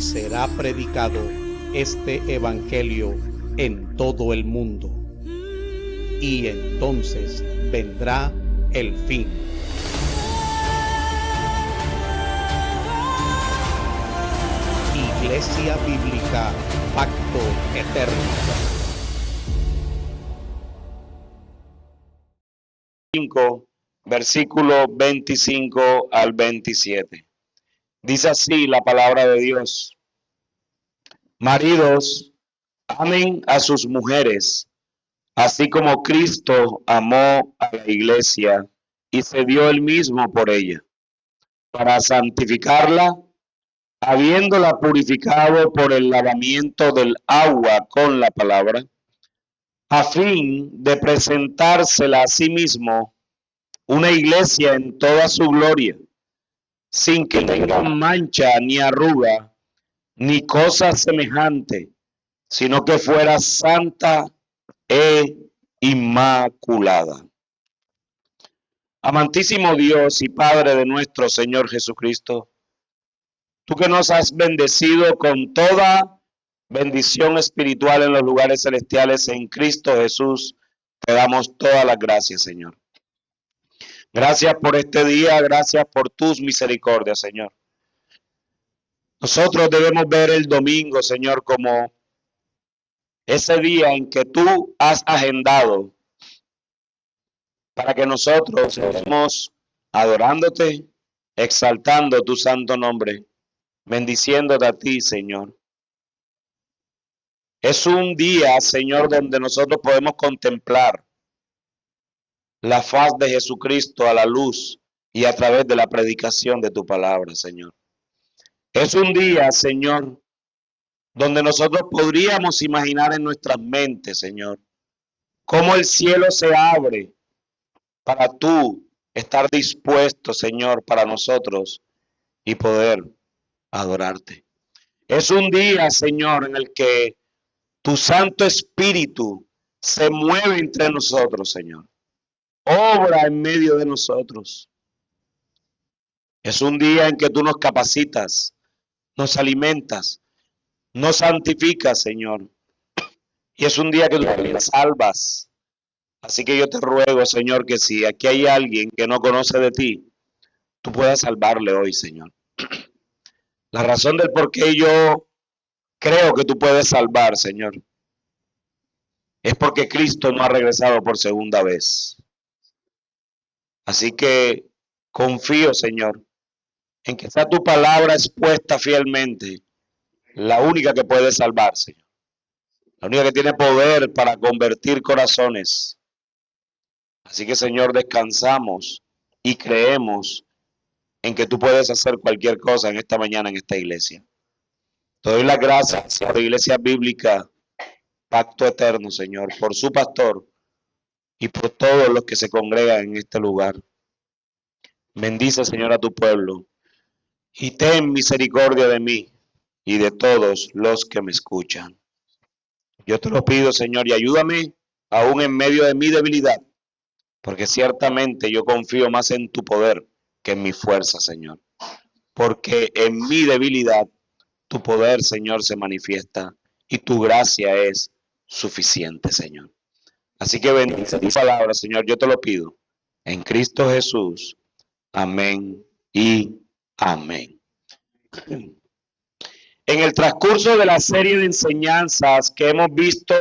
será predicado este evangelio en todo el mundo, y entonces vendrá el fin. Iglesia Bíblica Pacto Eterno. 5, versículo 25 al 27. Dice así la palabra de Dios: Maridos, amen a sus mujeres, así como Cristo amó a la iglesia y se dio él mismo por ella, para santificarla, habiéndola purificado por el lavamiento del agua con la palabra, a fin de presentársela a sí mismo una iglesia en toda su gloria, sin que tenga mancha ni arruga, ni cosa semejante, sino que fuera santa e inmaculada. Amantísimo Dios y Padre de nuestro Señor Jesucristo, tú que nos has bendecido con toda bendición espiritual en los lugares celestiales en Cristo Jesús, te damos todas las gracias, Señor. Gracias por este día, gracias por tus misericordias, Señor. Nosotros debemos ver el domingo, Señor, como ese día en que tú has agendado para que nosotros estemos adorándote, exaltando tu santo nombre, bendiciéndote a ti, Señor. Es un día, Señor, donde nosotros podemos contemplar la faz de Jesucristo a la luz y a través de la predicación de tu palabra, Señor. Es un día, Señor, donde nosotros podríamos imaginar en nuestras mentes, Señor, cómo el cielo se abre para tú estar dispuesto, Señor, para nosotros y poder adorarte. Es un día, Señor, en el que tu Santo Espíritu se mueve entre nosotros, Señor. Obra en medio de nosotros. Es un día en que tú nos capacitas, nos alimentas, nos santificas, Señor. Y es un día que tú también salvas. Así que yo te ruego, Señor, que si aquí hay alguien que no conoce de ti, tú puedas salvarle hoy, Señor. La razón del por qué yo creo que tú puedes salvar, Señor, es porque Cristo no ha regresado por segunda vez. Así que confío, Señor, en que sea tu palabra expuesta fielmente, la única que puede salvar, Señor. La única que tiene poder para convertir corazones. Así que, Señor, descansamos y creemos en que tú puedes hacer cualquier cosa en esta mañana en esta iglesia. Te doy las gracias a la Iglesia Bíblica Pacto Eterno, Señor, por su pastor y por todos los que se congregan en este lugar. Bendice, Señor, a tu pueblo y ten misericordia de mí y de todos los que me escuchan. Yo te lo pido, Señor, y ayúdame aún en medio de mi debilidad, porque ciertamente yo confío más en tu poder que en mi fuerza, Señor. Porque en mi debilidad tu poder, Señor, se manifiesta y tu gracia es suficiente, Señor. Así que bendice tu palabra, Señor, yo te lo pido. En Cristo Jesús. Amén y amén. En el transcurso de la serie de enseñanzas que hemos visto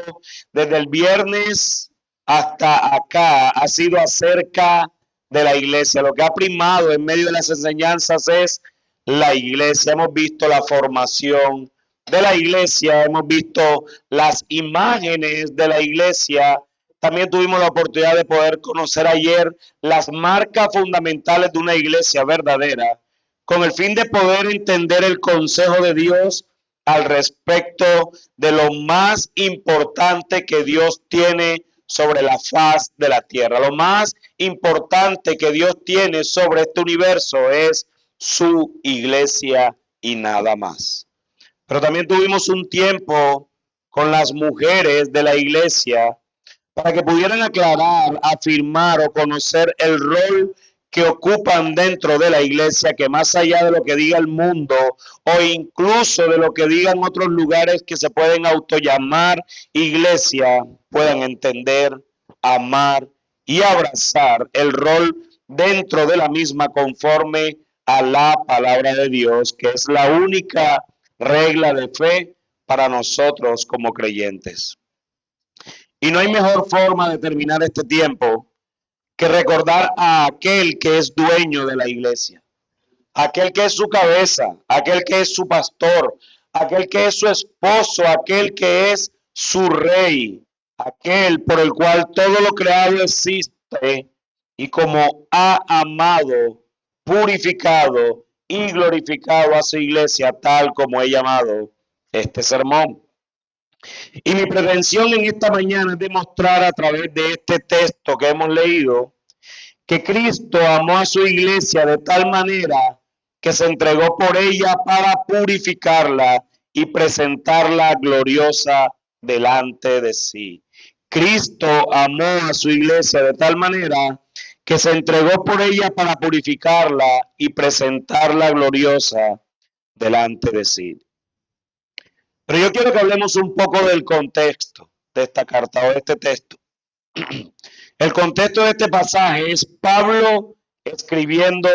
desde el viernes hasta acá, ha sido acerca de la iglesia. Lo que ha primado en medio de las enseñanzas es la iglesia. Hemos visto la formación de la iglesia, hemos visto las imágenes de la iglesia. También tuvimos la oportunidad de poder conocer ayer las marcas fundamentales de una iglesia verdadera, con el fin de poder entender el consejo de Dios al respecto de lo más importante que Dios tiene sobre la faz de la tierra. Lo más importante que Dios tiene sobre este universo es su iglesia y nada más. Pero también tuvimos un tiempo con las mujeres de la iglesia para que pudieran aclarar, afirmar o conocer el rol que ocupan dentro de la iglesia, que más allá de lo que diga el mundo o incluso de lo que digan otros lugares que se pueden autollamar iglesia, puedan entender, amar y abrazar el rol dentro de la misma conforme a la palabra de Dios, que es la única regla de fe para nosotros como creyentes. Y no hay mejor forma de terminar este tiempo que recordar a aquel que es dueño de la iglesia, aquel que es su cabeza, aquel que es su pastor, aquel que es su esposo, aquel que es su rey, aquel por el cual todo lo creado existe y como ha amado, purificado y glorificado a su iglesia tal como he llamado este sermón. Y mi pretensión en esta mañana es demostrar a través de este texto que hemos leído que Cristo amó a su iglesia de tal manera que se entregó por ella para purificarla y presentarla gloriosa delante de sí. Cristo amó a su iglesia de tal manera que se entregó por ella para purificarla y presentarla gloriosa delante de sí. Pero yo quiero que hablemos un poco del contexto de esta carta o de este texto. El contexto de este pasaje es Pablo escribiendo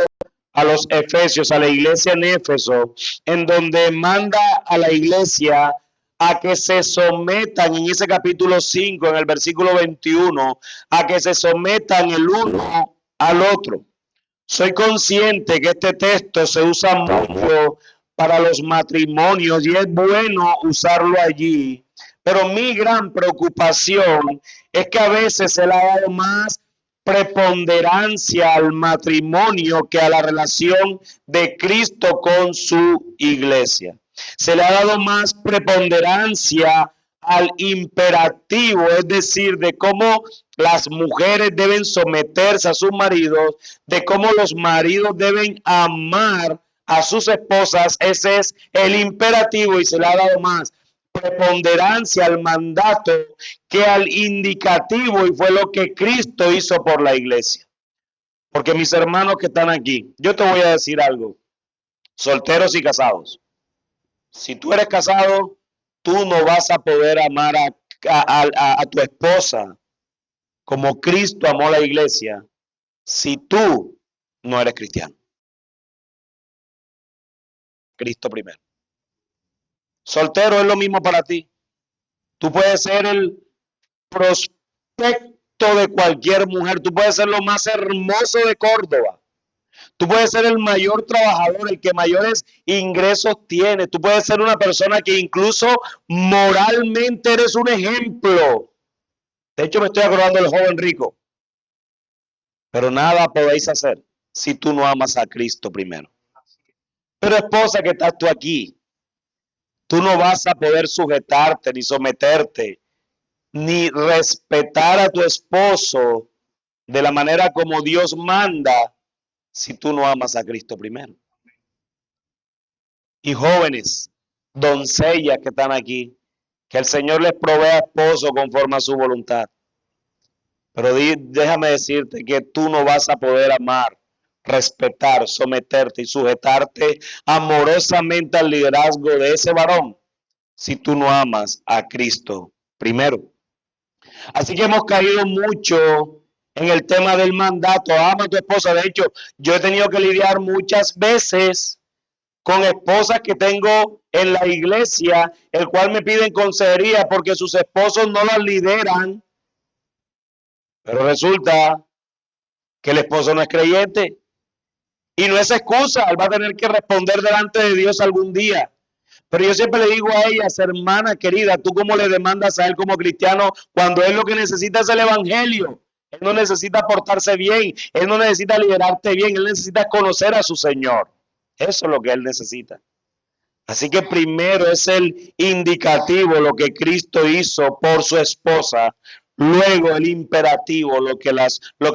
a los Efesios, a la iglesia en Éfeso, en donde manda a la iglesia a que se sometan en ese capítulo 5, en el versículo 21, a que se sometan el uno al otro. Soy consciente que este texto se usa mucho para los matrimonios y es bueno usarlo allí, pero mi gran preocupación es que a veces se le ha dado más preponderancia al matrimonio que a la relación de Cristo con su iglesia. Se le ha dado más preponderancia al imperativo, es decir, de cómo las mujeres deben someterse a sus maridos, de cómo los maridos deben amar a sus esposas. Ese es el imperativo y se le ha dado más preponderancia al mandato que al indicativo, y fue lo que Cristo hizo por la iglesia. Porque mis hermanos que están aquí, yo te voy a decir algo, solteros y casados, si tú eres casado, tú no vas a poder amar a tu esposa como Cristo amó a la iglesia si tú no eres cristiano. Cristo primero. Soltero es lo mismo para ti. Tú puedes ser el prospecto de cualquier mujer. Tú puedes ser lo más hermoso de Córdoba. Tú puedes ser el mayor trabajador, el que mayores ingresos tiene. Tú puedes ser una persona que incluso moralmente eres un ejemplo. De hecho, me estoy acordando del joven rico. Pero nada podéis hacer si tú no amas a Cristo primero. Pero esposa que estás tú aquí, tú no vas a poder sujetarte ni someterte ni respetar a tu esposo de la manera como Dios manda si tú no amas a Cristo primero. Y jóvenes, doncellas que están aquí, que el Señor les provea esposo conforme a su voluntad. Pero déjame decirte que tú no vas a poder amar, respetar, someterte y sujetarte amorosamente al liderazgo de ese varón si tú no amas a Cristo primero. Así que hemos caído mucho en el tema del mandato. Ama a tu esposa. De hecho, yo he tenido que lidiar muchas veces con esposas que tengo en la iglesia, el cual me piden consejería porque sus esposos no las lideran. Pero resulta que el esposo no es creyente. Y no es excusa, él va a tener que responder delante de Dios algún día. Pero yo siempre le digo a ellas, hermana querida, ¿tú cómo le demandas a él como cristiano cuando él lo que necesita es el evangelio? Él no necesita portarse bien, él no necesita liderarte bien, él necesita conocer a su Señor. Eso es lo que él necesita. Así que primero es el indicativo, lo que Cristo hizo por su esposa. Luego el imperativo, lo que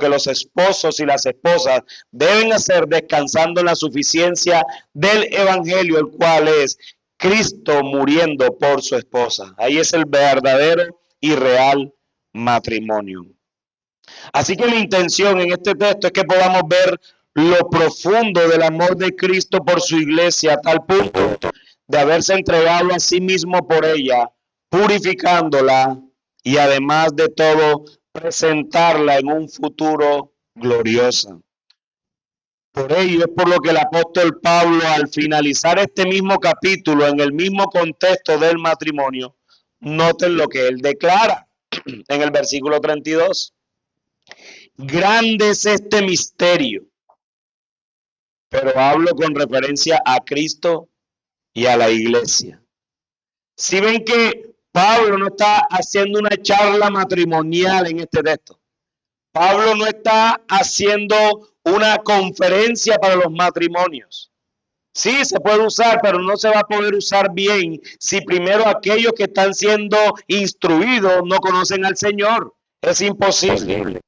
los esposos y las esposas deben hacer descansando en la suficiencia del evangelio, el cual es Cristo muriendo por su esposa. Ahí es el verdadero y real matrimonio. Así que la intención en este texto es que podamos ver lo profundo del amor de Cristo por su iglesia a tal punto de haberse entregado a sí mismo por ella, purificándola y además de todo presentarla en un futuro gloriosa. Por ello es por lo que el apóstol Pablo, al finalizar este mismo capítulo en el mismo contexto del matrimonio, noten lo que él declara en el versículo 32. Grande es este misterio, pero hablo con referencia a Cristo y a la iglesia. Si ven que Pablo no está haciendo una charla matrimonial en este texto. Pablo no está haciendo una conferencia para los matrimonios. Sí, se puede usar, pero no se va a poder usar bien si primero aquellos que están siendo instruidos no conocen al Señor. Es imposible.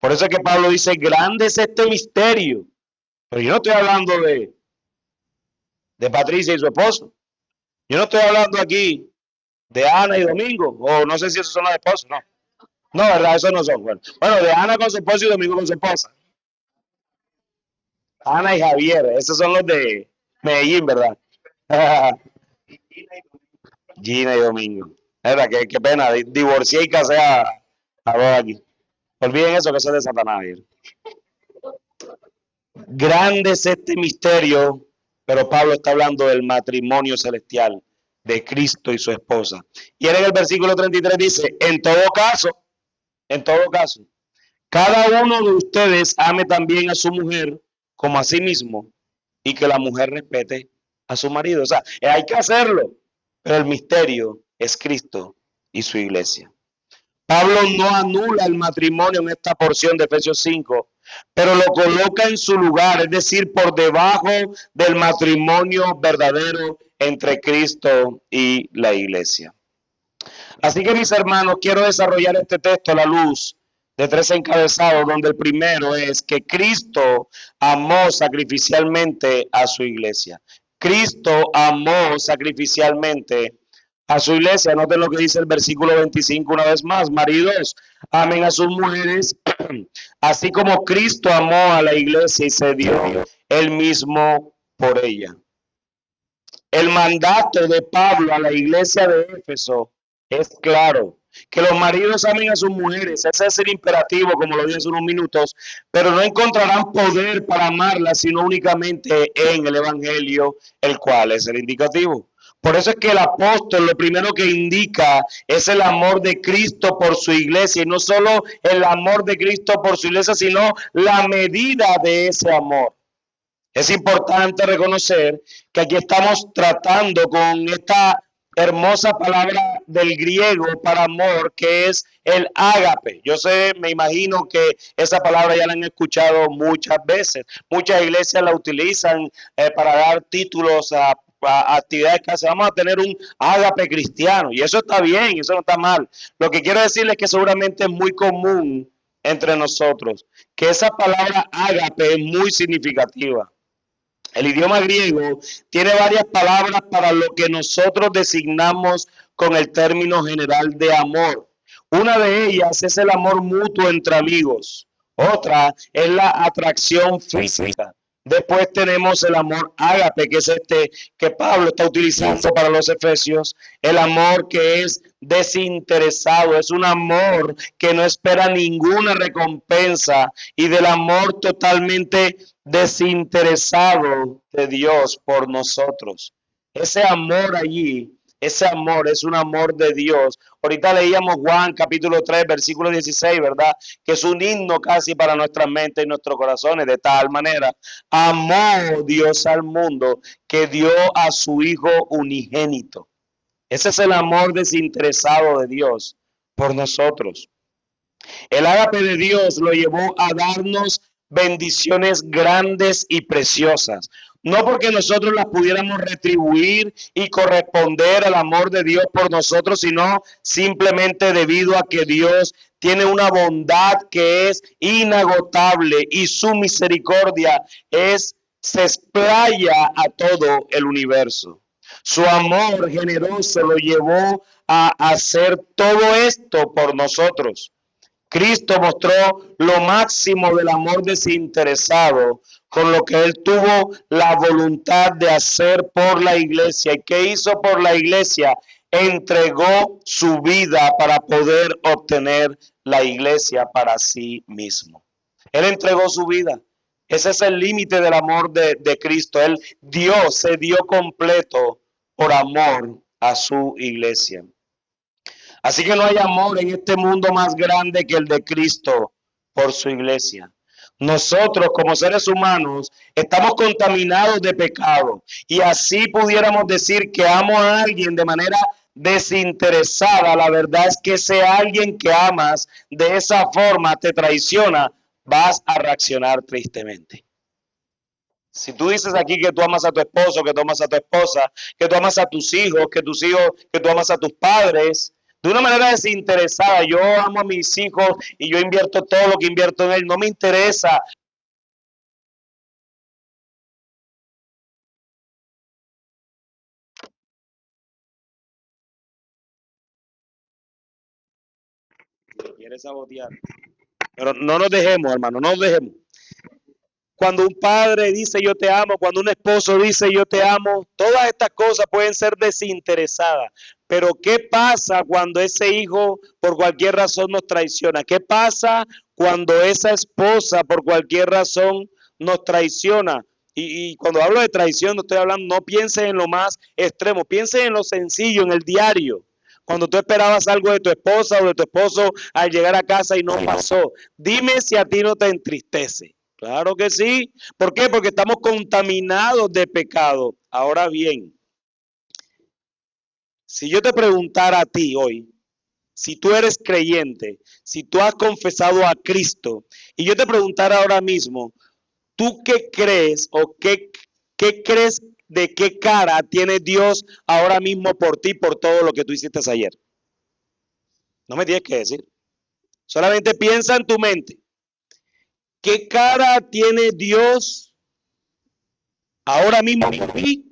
Por eso es que Pablo dice, grande es este misterio. Pero yo no estoy hablando de Patricia y su esposo. Yo no estoy hablando aquí de Ana y Domingo, o no sé si esos son los esposos, no. No, verdad, esos no son. Bueno, de Ana con su esposo y Domingo con su esposa. Ana y Javier, esos son los de Medellín, ¿verdad? Gina y Domingo. ¿Verdad? Qué pena, divorcié y casé a dos aquí. Olviden eso, que eso es de Satanás. Grande es este misterio, pero Pablo está hablando del matrimonio celestial de Cristo y su esposa. Y en el versículo 33 dice, en todo caso, cada uno de ustedes ame también a su mujer como a sí mismo y que la mujer respete a su marido. O sea, hay que hacerlo, pero el misterio es Cristo y su iglesia. Pablo no anula el matrimonio en esta porción de Efesios 5, pero lo coloca en su lugar, es decir, por debajo del matrimonio verdadero entre Cristo y la iglesia. Así que, mis hermanos, quiero desarrollar este texto a la luz de tres encabezados, donde el primero es que Cristo amó sacrificialmente a su iglesia. Cristo amó sacrificialmente a su iglesia. Noten lo que dice el versículo 25 una vez más. Maridos, amen a sus mujeres, así como Cristo amó a la iglesia y se dio él mismo por ella. El mandato de Pablo a la iglesia de Éfeso es claro. Que los maridos amen a sus mujeres, ese es el imperativo, como lo dije hace unos minutos, pero no encontrarán poder para amarlas, sino únicamente en el Evangelio, el cual es el indicativo. Por eso es que el apóstol lo primero que indica es el amor de Cristo por su iglesia, y no solo el amor de Cristo por su iglesia, sino la medida de ese amor. Es importante reconocer que aquí estamos tratando con esta hermosa palabra del griego para amor, que es el ágape. Yo sé, me imagino que esa palabra ya la han escuchado muchas veces. Muchas iglesias la utilizan para dar títulos a actividades que hacen. Vamos a tener un ágape cristiano, y eso está bien, eso no está mal. Lo que quiero decirles es que seguramente es muy común entre nosotros, que esa palabra ágape es muy significativa. El idioma griego tiene varias palabras para lo que nosotros designamos con el término general de amor. Una de ellas es el amor mutuo entre amigos. Otra es la atracción física. Después tenemos el amor ágape, que es este que Pablo está utilizando para los efesios. El amor que es desinteresado, es un amor que no espera ninguna recompensa, y del amor totalmente desinteresado de Dios por nosotros. Ese amor allí, ese amor es un amor de Dios. Ahorita leíamos Juan capítulo 3, versículo 16, ¿verdad? Que es un himno casi para nuestra mente y nuestros corazones. De tal manera amó Dios al mundo que dio a su Hijo unigénito. Ese es el amor desinteresado de Dios por nosotros. El ágape de Dios lo llevó a darnos bendiciones grandes y preciosas. No porque nosotros las pudiéramos retribuir y corresponder al amor de Dios por nosotros, sino simplemente debido a que Dios tiene una bondad que es inagotable y su misericordia se explaya a todo el universo. Su amor generoso lo llevó a hacer todo esto por nosotros. Cristo mostró lo máximo del amor desinteresado, con lo que Él tuvo la voluntad de hacer por la iglesia. ¿Y qué hizo por la iglesia? Entregó su vida para poder obtener la iglesia para sí mismo. Él entregó su vida. Ese es el límite del amor de Cristo. Él se dio completo por amor a su iglesia. Así que no hay amor en este mundo más grande que el de Cristo por su iglesia. Nosotros como seres humanos estamos contaminados de pecado y así pudiéramos decir que amo a alguien de manera desinteresada. La verdad es que ese alguien que amas de esa forma te traiciona, vas a reaccionar tristemente. Si tú dices aquí que tú amas a tu esposo, que tú amas a tu esposa, que tú amas a tus hijos, que tú amas a tus padres, de una manera desinteresada, yo amo a mis hijos y yo invierto todo lo que invierto en él, no me interesa. ¿Quieres sabotear? Pero no nos dejemos, hermano, no nos dejemos. Cuando un padre dice yo te amo, cuando un esposo dice yo te amo, todas estas cosas pueden ser desinteresadas. Pero ¿qué pasa cuando ese hijo por cualquier razón nos traiciona? ¿Qué pasa cuando esa esposa por cualquier razón nos traiciona? Y cuando hablo de traición, no estoy hablando, no pienses en lo más extremo, pienses en lo sencillo, en el diario. Cuando tú esperabas algo de tu esposa o de tu esposo al llegar a casa y no pasó. Dime si a ti no te entristece. Claro que sí. ¿Por qué? Porque estamos contaminados de pecado. Ahora bien, si yo te preguntara a ti hoy, si tú eres creyente, si tú has confesado a Cristo, y yo te preguntara ahora mismo, ¿tú qué crees o qué crees de qué cara tiene Dios ahora mismo por ti, por todo lo que tú hiciste ayer? No me tienes que decir. Solamente piensa en tu mente. ¿Qué cara tiene Dios ahora mismo por ti,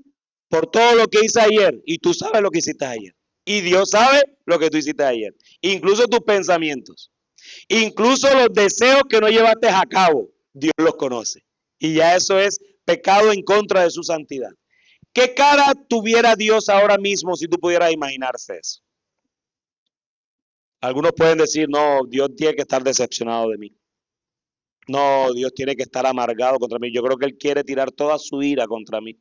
por todo lo que hice ayer? Y tú sabes lo que hiciste ayer. Y Dios sabe lo que tú hiciste ayer. Incluso tus pensamientos. Incluso los deseos que no llevaste a cabo. Dios los conoce. Y ya eso es pecado en contra de su santidad. ¿Qué cara tuviera Dios ahora mismo si tú pudieras imaginarse eso? Algunos pueden decir, no, Dios tiene que estar decepcionado de mí. No, Dios tiene que estar amargado contra mí. Yo creo que Él quiere tirar toda su ira contra mí.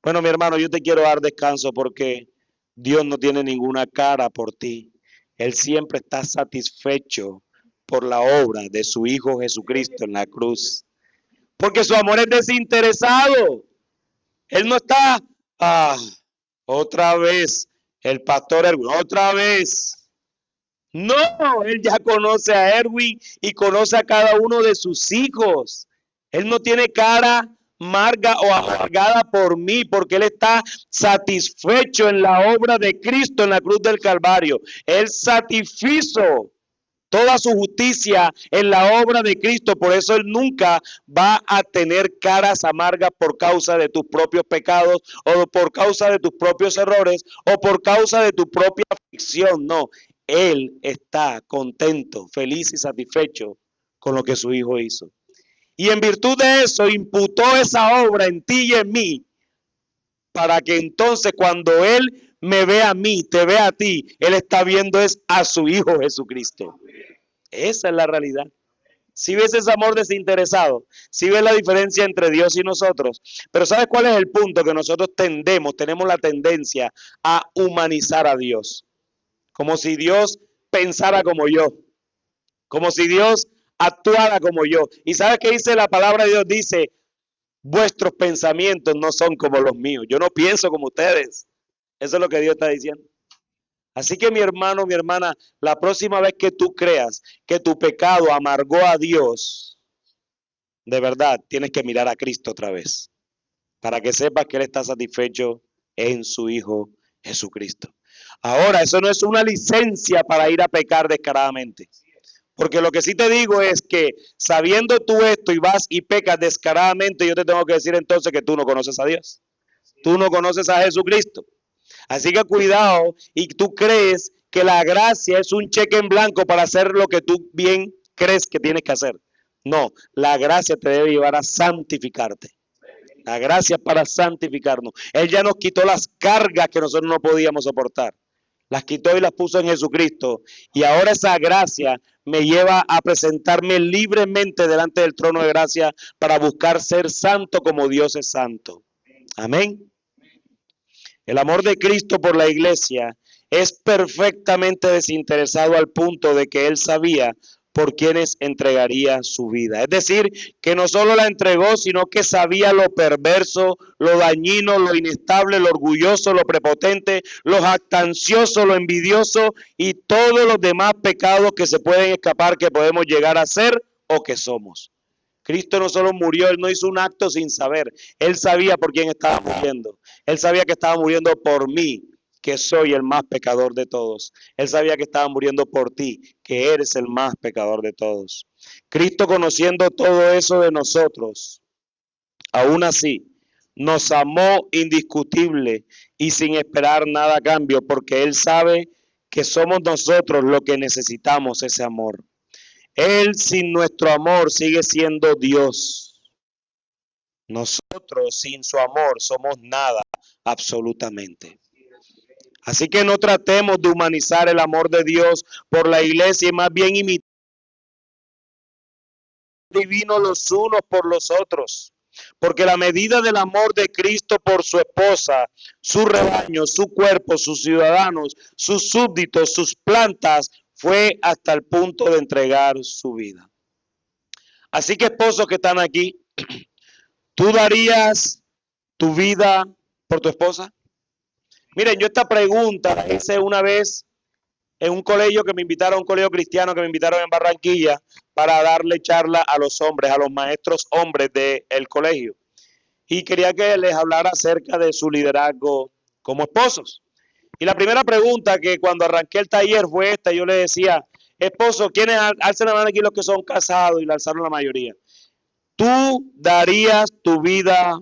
Bueno, mi hermano, yo te quiero dar descanso porque Dios no tiene ninguna cara por ti. Él siempre está satisfecho por la obra de su Hijo Jesucristo en la cruz. Porque su amor es desinteresado. Él no está, otra vez, el pastor Erwin, otra vez. No, él ya conoce a Erwin y conoce a cada uno de sus hijos. Él no tiene cara amarga o amargada por mí, porque él está satisfecho en la obra de Cristo en la cruz del Calvario. Él satisfizo toda su justicia en la obra de Cristo. Por eso él nunca va a tener caras amargas por causa de tus propios pecados o por causa de tus propios errores o por causa de tu propia aflicción. No, él está contento, feliz y satisfecho con lo que su Hijo hizo. Y en virtud de eso imputó esa obra en ti y en mí, para que entonces cuando Él me ve a mí, te ve a ti, Él está viendo es a su Hijo Jesucristo. Esa es la realidad. Si ves ese amor desinteresado, si ves la diferencia entre Dios y nosotros. Pero ¿sabes cuál es el punto? Que nosotros tenemos la tendencia a humanizar a Dios. Como si Dios pensara como yo. Como si Dios actuara como yo. ¿Y sabes qué dice la palabra de Dios? Dice, vuestros pensamientos no son como los míos. Yo no pienso como ustedes. Eso es lo que Dios está diciendo. Así que mi hermano, mi hermana, la próxima vez que tú creas que tu pecado amargó a Dios, de verdad tienes que mirar a Cristo otra vez, para que sepas que Él está satisfecho en su Hijo Jesucristo. Ahora, eso no es una licencia para ir a pecar descaradamente. Porque lo que sí te digo es que sabiendo tú esto y vas y pecas descaradamente, yo te tengo que decir entonces que tú no conoces a Dios. Tú no conoces a Jesucristo. Así que cuidado, y tú crees que la gracia es un cheque en blanco para hacer lo que tú bien crees que tienes que hacer. No, la gracia te debe llevar a santificarte. La gracia es para santificarnos. Él ya nos quitó las cargas que nosotros no podíamos soportar. Las quitó y las puso en Jesucristo. Y ahora esa gracia me lleva a presentarme libremente delante del trono de gracia para buscar ser santo como Dios es santo. Amén. El amor de Cristo por la iglesia es perfectamente desinteresado al punto de que Él sabía por quienes entregaría su vida. Es decir, que no solo la entregó, sino que sabía lo perverso, lo dañino, lo inestable, lo orgulloso, lo prepotente, lo jactancioso, lo envidioso y todos los demás pecados que se pueden escapar, que podemos llegar a ser o que somos. Cristo no solo murió, Él no hizo un acto sin saber. Él sabía por quién estaba muriendo. Él sabía que estaba muriendo por mí, que soy el más pecador de todos. Él sabía que estaba muriendo por ti, que eres el más pecador de todos. Cristo, conociendo todo eso de nosotros, aún así, nos amó indiscutible y sin esperar nada a cambio, porque Él sabe que somos nosotros los que necesitamos ese amor. Él sin nuestro amor sigue siendo Dios. Nosotros sin su amor somos nada, absolutamente. Así que no tratemos de humanizar el amor de Dios por la iglesia y más bien imitar divino los unos por los otros. Porque la medida del amor de Cristo por su esposa, su rebaño, su cuerpo, sus ciudadanos, sus súbditos, sus plantas, fue hasta el punto de entregar su vida. Así que esposos que están aquí, ¿tú darías tu vida por tu esposa? Miren, yo esta pregunta la hice una vez en un colegio que me invitaron, un colegio cristiano que me invitaron en Barranquilla para darle charla a los hombres, a los maestros hombres del colegio. Y quería que les hablara acerca de su liderazgo como esposos. Y la primera pregunta que cuando arranqué el taller fue esta, yo le decía, esposo, ¿quiénes alzan la mano aquí los que son casados? Y la alzaron la mayoría. ¿Tú darías tu vida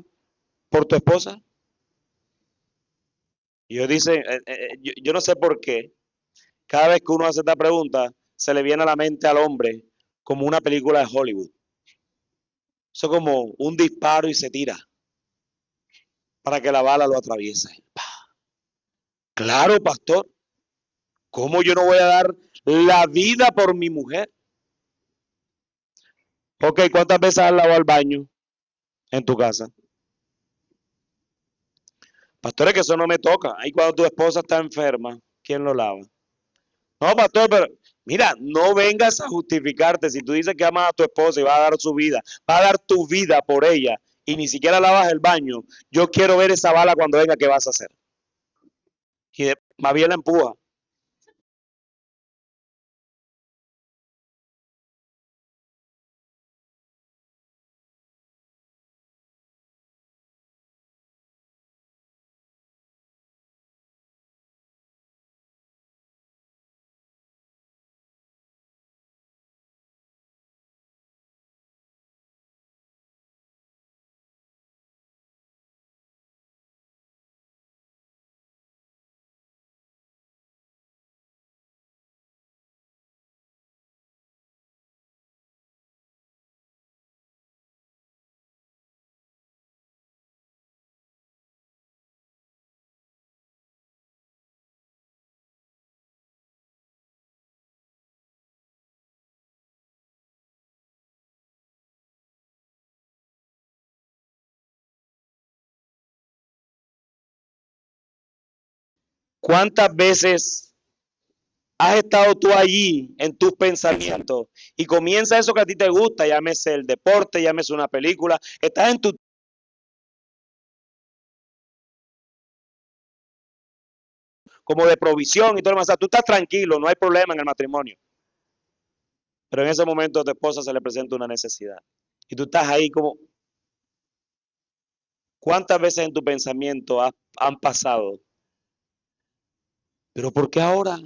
por tu esposa? Y yo dice, yo no sé por qué, cada vez que uno hace esta pregunta, se le viene a la mente al hombre como una película de Hollywood. Eso es como un disparo y se tira para que la bala lo atraviese. Claro, pastor, ¿cómo yo no voy a dar la vida por mi mujer? Ok, ¿cuántas veces has lavado el baño en tu casa? Pastor, es que eso no me toca. Ahí cuando tu esposa está enferma, ¿quién lo lava? No, pastor, pero mira, no vengas a justificarte. Si tú dices que amas a tu esposa y vas a dar su vida, vas a dar tu vida por ella y ni siquiera lavas el baño, yo quiero ver esa bala cuando venga, ¿qué vas a hacer? Y más bien la empuja. ¿Cuántas veces has estado tú allí en tus pensamientos y comienza eso que a ti te gusta, llámese el deporte, llámese una película, estás en tu como de provisión y todo lo demás, o sea, tú estás tranquilo, no hay problema en el matrimonio, pero en ese momento a tu esposa se le presenta una necesidad y tú estás ahí como, ¿cuántas veces en tu pensamiento han pasado? Pero ¿por qué ahora?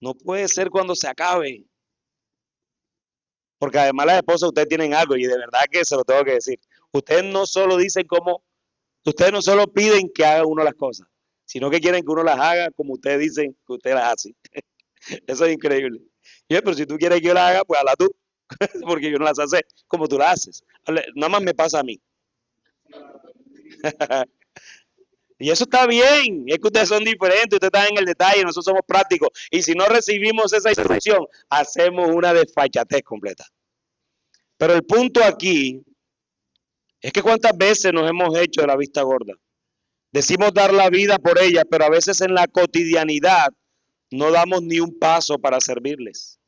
No puede ser cuando se acabe. Porque además las esposas, ustedes tienen algo y de verdad que se lo tengo que decir. Ustedes no solo dicen cómo, ustedes no solo piden que haga uno las cosas, sino que quieren que uno las haga como ustedes dicen que ustedes las hacen. Eso es increíble. Y yo, pero si tú quieres que yo las haga, pues hazla tú, porque yo no las hace como tú las haces. Nada más me pasa a mí. Y eso está bien, es que ustedes son diferentes, ustedes están en el detalle, nosotros somos prácticos. Y si no recibimos esa instrucción, hacemos una desfachatez completa. Pero el punto aquí es que cuántas veces nos hemos hecho de la vista gorda. Decimos dar la vida por ella, pero a veces en la cotidianidad no damos ni un paso para servirles.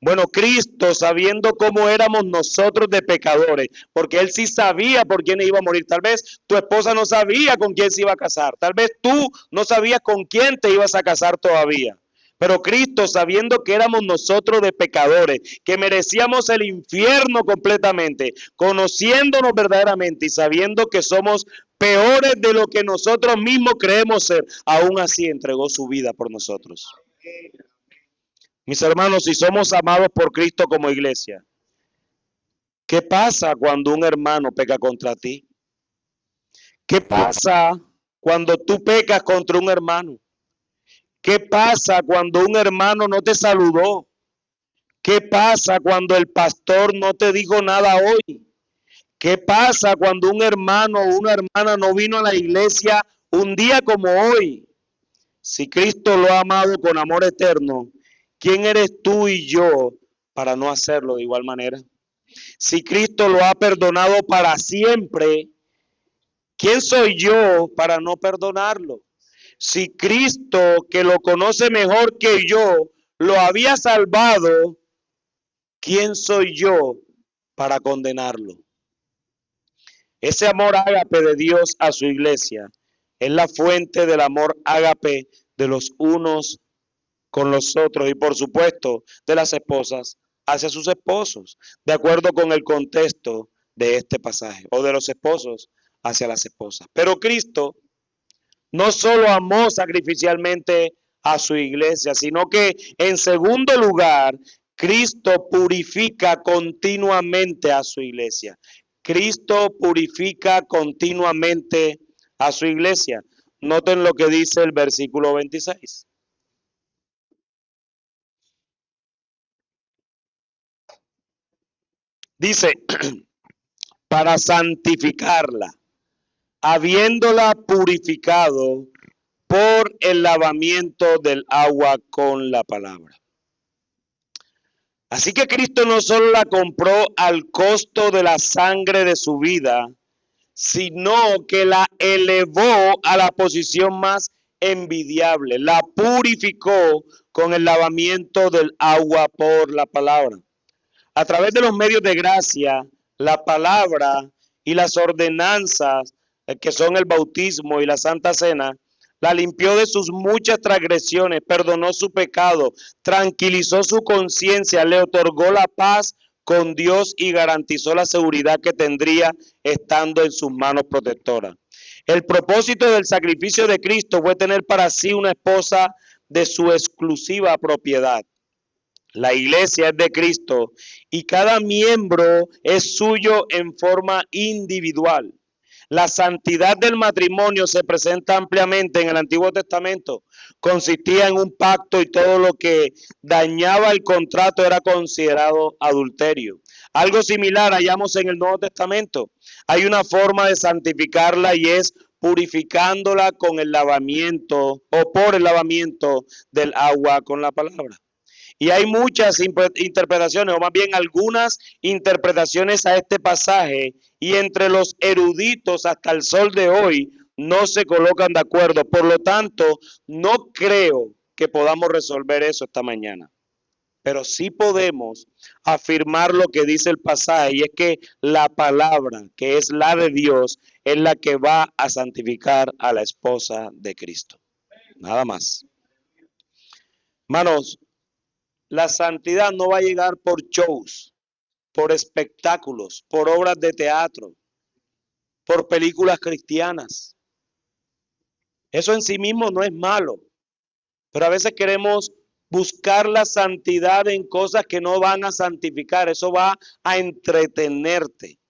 Bueno, Cristo, sabiendo cómo éramos nosotros de pecadores, porque Él sí sabía por quién iba a morir. Tal vez tu esposa no sabía con quién se iba a casar. Tal vez tú no sabías con quién te ibas a casar todavía. Pero Cristo, sabiendo que éramos nosotros de pecadores, que merecíamos el infierno completamente, conociéndonos verdaderamente y sabiendo que somos peores de lo que nosotros mismos creemos ser, aún así entregó su vida por nosotros. Mis hermanos, si somos amados por Cristo como iglesia, ¿qué pasa cuando un hermano peca contra ti? ¿Qué pasa cuando tú pecas contra un hermano? ¿Qué pasa cuando un hermano no te saludó? ¿Qué pasa cuando el pastor no te dijo nada hoy? ¿Qué pasa cuando un hermano o una hermana no vino a la iglesia un día como hoy? Si Cristo lo ha amado con amor eterno, ¿quién eres tú y yo para no hacerlo de igual manera? Si Cristo lo ha perdonado para siempre, ¿quién soy yo para no perdonarlo? Si Cristo, que lo conoce mejor que yo, lo había salvado, ¿quién soy yo para condenarlo? Ese amor ágape de Dios a su iglesia es la fuente del amor ágape de los unos con los otros y por supuesto de las esposas hacia sus esposos, de acuerdo con el contexto de este pasaje, o de los esposos hacia las esposas. Pero Cristo no solo amó sacrificialmente a su iglesia, sino que en segundo lugar, Cristo purifica continuamente a su iglesia. Cristo purifica continuamente a su iglesia. Noten lo que dice el versículo 26. Dice, para santificarla, habiéndola purificado por el lavamiento del agua con la palabra. Así que Cristo no solo la compró al costo de la sangre de su vida, sino que la elevó a la posición más envidiable, la purificó con el lavamiento del agua por la palabra. A través de los medios de gracia, la palabra y las ordenanzas, que son el bautismo y la Santa Cena, la limpió de sus muchas transgresiones, perdonó su pecado, tranquilizó su conciencia, le otorgó la paz con Dios y garantizó la seguridad que tendría estando en sus manos protectoras. El propósito del sacrificio de Cristo fue tener para sí una esposa de su exclusiva propiedad. La iglesia es de Cristo y cada miembro es suyo en forma individual. La santidad del matrimonio se presenta ampliamente en el Antiguo Testamento. Consistía en un pacto y todo lo que dañaba el contrato era considerado adulterio. Algo similar hallamos en el Nuevo Testamento. Hay una forma de santificarla y es purificándola con el lavamiento o por el lavamiento del agua con la palabra. Y hay muchas interpretaciones, o más bien algunas interpretaciones a este pasaje, y entre los eruditos hasta el sol de hoy no se colocan de acuerdo. Por lo tanto, no creo que podamos resolver eso esta mañana. Pero sí podemos afirmar lo que dice el pasaje, y es que la palabra, que es la de Dios, es la que va a santificar a la esposa de Cristo. Nada más. Hermanos, la santidad no va a llegar por shows, por espectáculos, por obras de teatro, por películas cristianas. Eso en sí mismo no es malo, pero a veces queremos buscar la santidad en cosas que no van a santificar. Eso va a entretenerte.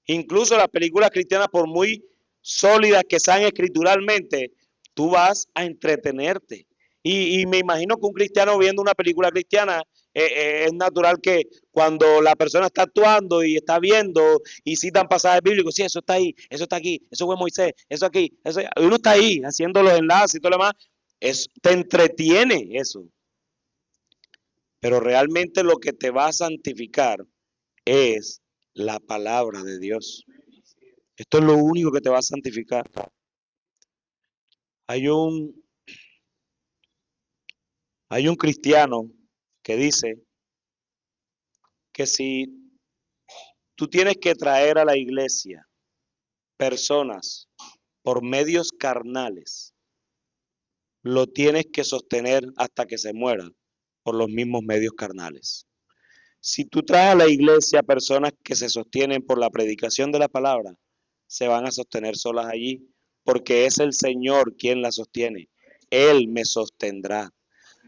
Incluso las películas cristianas, por muy sólidas que sean escrituralmente, tú vas a entretenerte. Y me imagino que un cristiano viendo una película cristiana, es natural que cuando la persona está actuando y está viendo y citan pasajes bíblicos, sí, eso está ahí, eso está aquí, eso fue Moisés, eso aquí, eso, uno está ahí haciendo los enlaces y todo lo demás, te entretiene eso. Pero realmente lo que te va a santificar es la palabra de Dios. Esto es lo único que te va a santificar. Hay un cristiano que dice que si tú tienes que traer a la iglesia personas por medios carnales, lo tienes que sostener hasta que se mueran por los mismos medios carnales. Si tú traes a la iglesia personas que se sostienen por la predicación de la palabra, se van a sostener solas allí, porque es el Señor quien la sostiene. Él me sostendrá.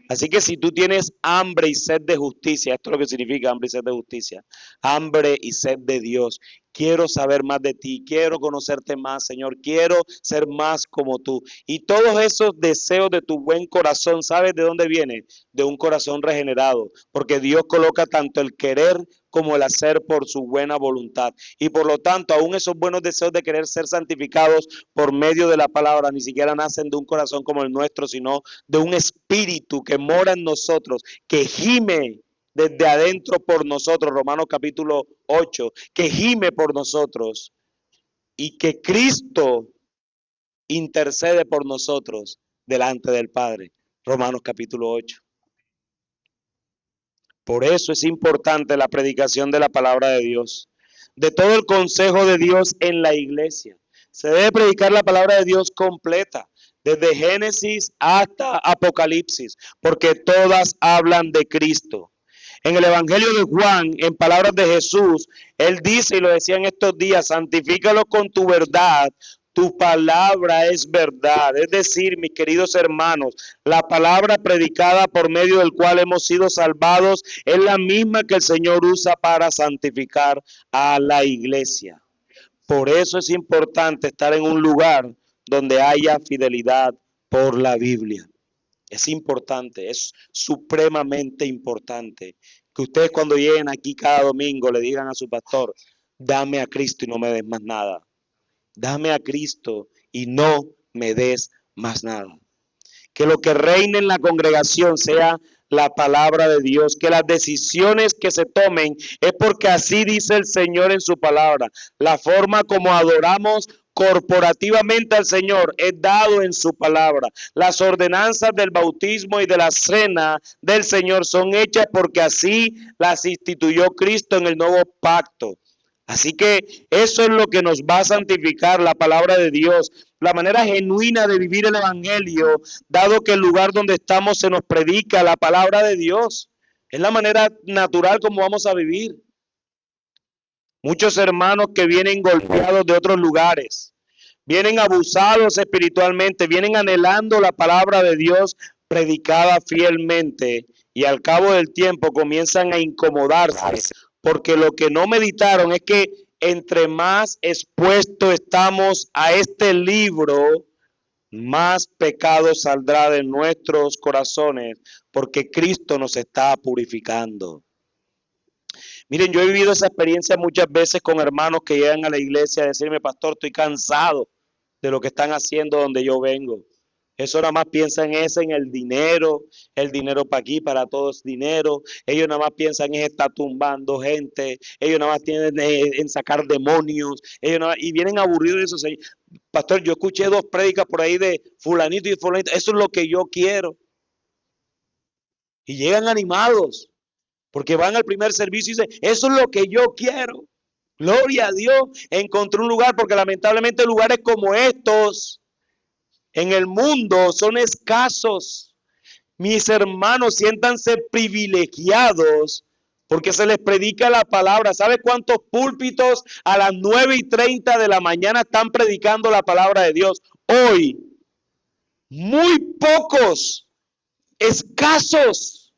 Así que si tú tienes hambre y sed de justicia, esto es lo que significa hambre y sed de justicia, hambre y sed de Dios, quiero saber más de ti, quiero conocerte más, Señor, quiero ser más como tú. Y todos esos deseos de tu buen corazón, ¿sabes de dónde vienen? De un corazón regenerado, porque Dios coloca tanto el querer como el hacer por su buena voluntad. Y por lo tanto, aún esos buenos deseos de querer ser santificados por medio de la palabra, ni siquiera nacen de un corazón como el nuestro, sino de un espíritu que mora en nosotros, que gime desde adentro por nosotros, Romanos capítulo 8, que gime por nosotros y que Cristo intercede por nosotros delante del Padre, Romanos capítulo 8. Por eso es importante la predicación de la palabra de Dios, de todo el consejo de Dios en la iglesia. Se debe predicar la palabra de Dios completa, desde Génesis hasta Apocalipsis, porque todas hablan de Cristo. En el Evangelio de Juan, en palabras de Jesús, él dice, y lo decía en estos días, santifícalo con tu verdad, tu palabra es verdad. Es decir, mis queridos hermanos, la palabra predicada por medio del cual hemos sido salvados es la misma que el Señor usa para santificar a la iglesia. Por eso es importante estar en un lugar donde haya fidelidad por la Biblia. Es importante, es supremamente importante que ustedes cuando lleguen aquí cada domingo le digan a su pastor, dame a Cristo y no me des más nada. Dame a Cristo y no me des más nada. Que lo que reine en la congregación sea la palabra de Dios, que las decisiones que se tomen es porque así dice el Señor en su palabra. La forma como adoramos corporativamente al Señor es dado en su palabra. Las ordenanzas del bautismo y de la cena del Señor son hechas porque así las instituyó Cristo en el nuevo pacto. Así que eso es lo que nos va a santificar, la palabra de Dios, la manera genuina de vivir el evangelio, dado que el lugar donde estamos se nos predica la palabra de Dios. Es la manera natural como vamos a vivir. Muchos hermanos que vienen golpeados de otros lugares, vienen abusados espiritualmente, vienen anhelando la palabra de Dios predicada fielmente y al cabo del tiempo comienzan a incomodarse. Porque lo que no meditaron es que entre más expuestos estamos a este libro, más pecado saldrá de nuestros corazones, porque Cristo nos está purificando. Miren, yo he vivido esa experiencia muchas veces con hermanos que llegan a la iglesia a decirme, pastor, estoy cansado de lo que están haciendo donde yo vengo. Eso nada más piensan es en el dinero para aquí, para todos dinero. Ellos nada más piensan en estar tumbando gente, ellos nada más tienen en sacar demonios, y vienen aburridos de eso. Pastor, yo escuché 2 prédicas por ahí de fulanito y fulanito, eso es lo que yo quiero. Y llegan animados, porque van al primer servicio y dicen, eso es lo que yo quiero. Gloria a Dios, encontré un lugar, porque lamentablemente lugares como estos en el mundo son escasos. Mis hermanos, siéntanse privilegiados porque se les predica la palabra. ¿Sabe cuántos púlpitos a las 9:30 de la mañana están predicando la palabra de Dios? Hoy, muy pocos, escasos.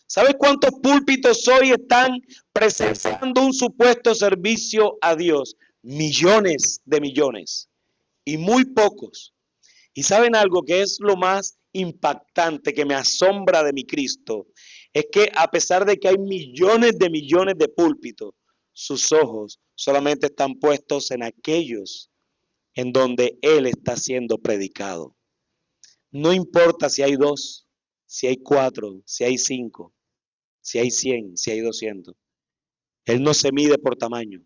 ¿Sabe cuántos púlpitos hoy están presentando un supuesto servicio a Dios? Millones de millones. Y muy pocos Y saben algo que es lo más impactante, que me asombra de mi Cristo, es que a pesar de que hay millones de púlpitos, sus ojos solamente están puestos en aquellos en donde Él está siendo predicado. No importa si hay 2, si hay 4, si hay 5, si hay 100, si hay 200. Él no se mide por tamaño.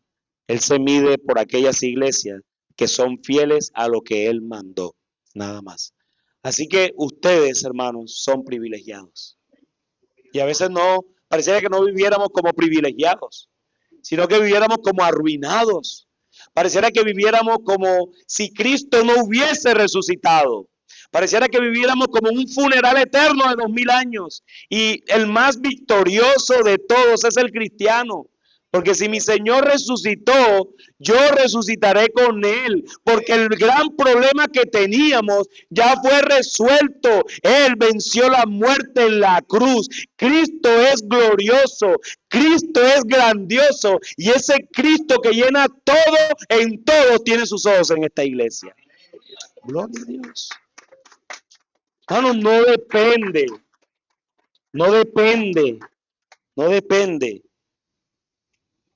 Él se mide por aquellas iglesias que son fieles a lo que Él mandó, nada más. Así que ustedes, hermanos, son privilegiados. Y a veces no, pareciera que no viviéramos como privilegiados, sino que viviéramos como arruinados. Pareciera que viviéramos como si Cristo no hubiese resucitado. Pareciera que viviéramos como un funeral eterno de 2000 años. Y el más victorioso de todos es el cristiano. Porque si mi Señor resucitó, yo resucitaré con Él. Porque el gran problema que teníamos ya fue resuelto. Él venció la muerte en la cruz. Cristo es glorioso. Cristo es grandioso. Y ese Cristo que llena todo en todo tiene sus ojos en esta iglesia. Gloria a Dios. Hermano, no depende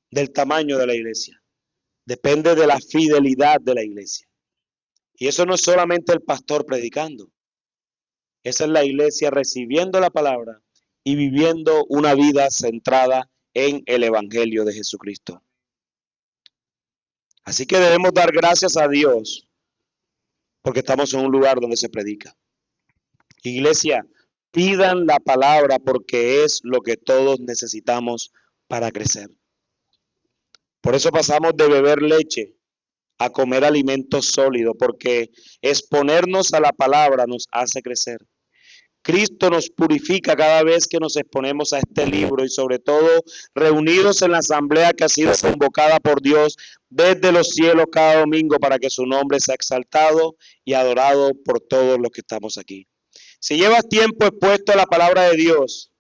del tamaño de la iglesia. Depende de la fidelidad de la iglesia. Y eso no es solamente el pastor predicando. Esa es la iglesia recibiendo la palabra y viviendo una vida centrada en el evangelio de Jesucristo. Así que debemos dar gracias a Dios porque estamos en un lugar donde se predica. Iglesia, pidan la palabra porque es lo que todos necesitamos para crecer. Por eso pasamos de beber leche a comer alimentos sólidos, porque exponernos a la palabra nos hace crecer. Cristo nos purifica cada vez que nos exponemos a este libro y sobre todo reunidos en la asamblea que ha sido convocada por Dios desde los cielos cada domingo para que su nombre sea exaltado y adorado por todos los que estamos aquí. Si llevas tiempo expuesto a la palabra de Dios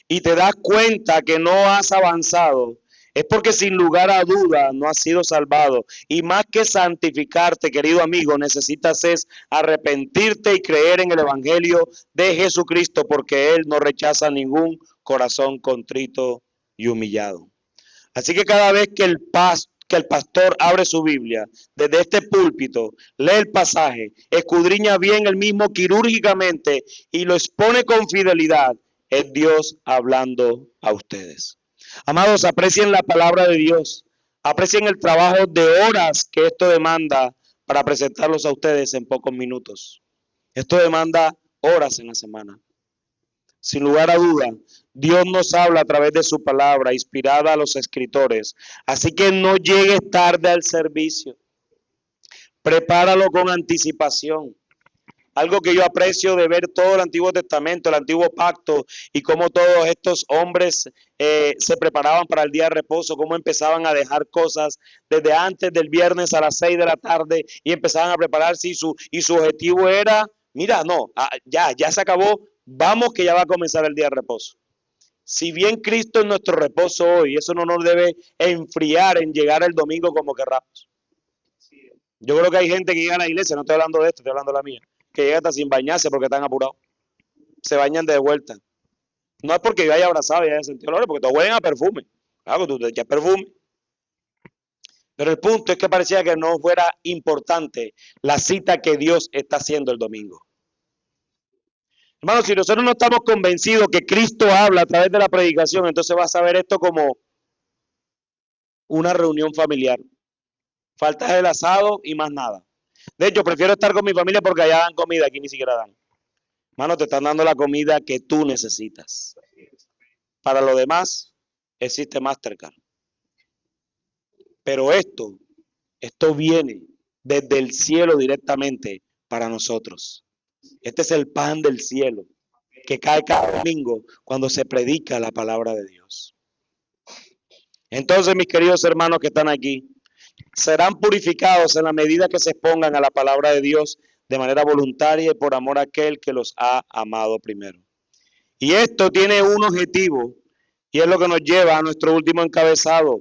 y te das cuenta que no has avanzado, es porque sin lugar a duda no has sido salvado. Y más que santificarte, querido amigo, necesitas es arrepentirte y creer en el evangelio de Jesucristo, porque Él no rechaza ningún corazón contrito y humillado. Así que cada vez que el pastor abre su Biblia, desde este púlpito, lee el pasaje, escudriña bien el mismo quirúrgicamente y lo expone con fidelidad, es Dios hablando a ustedes. Amados, aprecien la palabra de Dios, aprecien el trabajo de horas que esto demanda para presentarlos a ustedes en pocos minutos. Esto demanda horas en la semana. Sin lugar a duda, Dios nos habla a través de su palabra, inspirada a los escritores. Así que no llegues tarde al servicio. Prepáralo con anticipación. Algo que yo aprecio de ver todo el Antiguo Testamento, el Antiguo Pacto, y cómo todos estos hombres se preparaban para el día de reposo, cómo empezaban a dejar cosas desde antes del viernes a las 6 de la tarde y empezaban a prepararse y su objetivo era, mira, no, ya se acabó, vamos que ya va a comenzar el día de reposo. Si bien Cristo es nuestro reposo hoy, eso no nos debe enfriar en llegar el domingo como querramos. Yo creo que hay gente que llega a la iglesia, no estoy hablando de esto, estoy hablando de la mía, que llega hasta sin bañarse porque están apurados. Se bañan de vuelta. No es porque yo haya abrazado y haya sentido olor, porque todos huelen a perfume. Claro, tú te echas perfume. Pero el punto es que parecía que no fuera importante la cita que Dios está haciendo el domingo. Hermanos, si nosotros no estamos convencidos que Cristo habla a través de la predicación, entonces vas a ver esto como una reunión familiar. Falta el asado y más nada. De hecho, prefiero estar con mi familia porque allá dan comida, aquí ni siquiera dan. Hermano, te están dando la comida que tú necesitas. Para lo demás, existe Mastercard. Pero esto viene desde el cielo directamente para nosotros. Este es el pan del cielo que cae cada domingo cuando se predica la palabra de Dios. Entonces, mis queridos hermanos que están aquí, serán purificados en la medida que se expongan a la palabra de Dios de manera voluntaria y por amor a aquel que los ha amado primero. Y esto tiene un objetivo y es lo que nos lleva a nuestro último encabezado.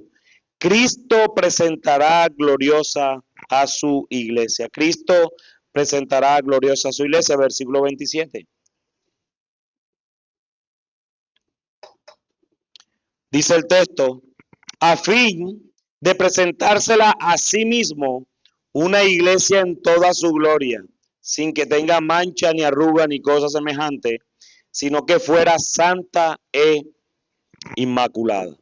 Cristo presentará gloriosa a su iglesia. Cristo presentará gloriosa a su iglesia, versículo 27. Dice el texto, a fin de presentársela a sí mismo una iglesia en toda su gloria, sin que tenga mancha ni arruga ni cosa semejante, sino que fuera santa e inmaculada.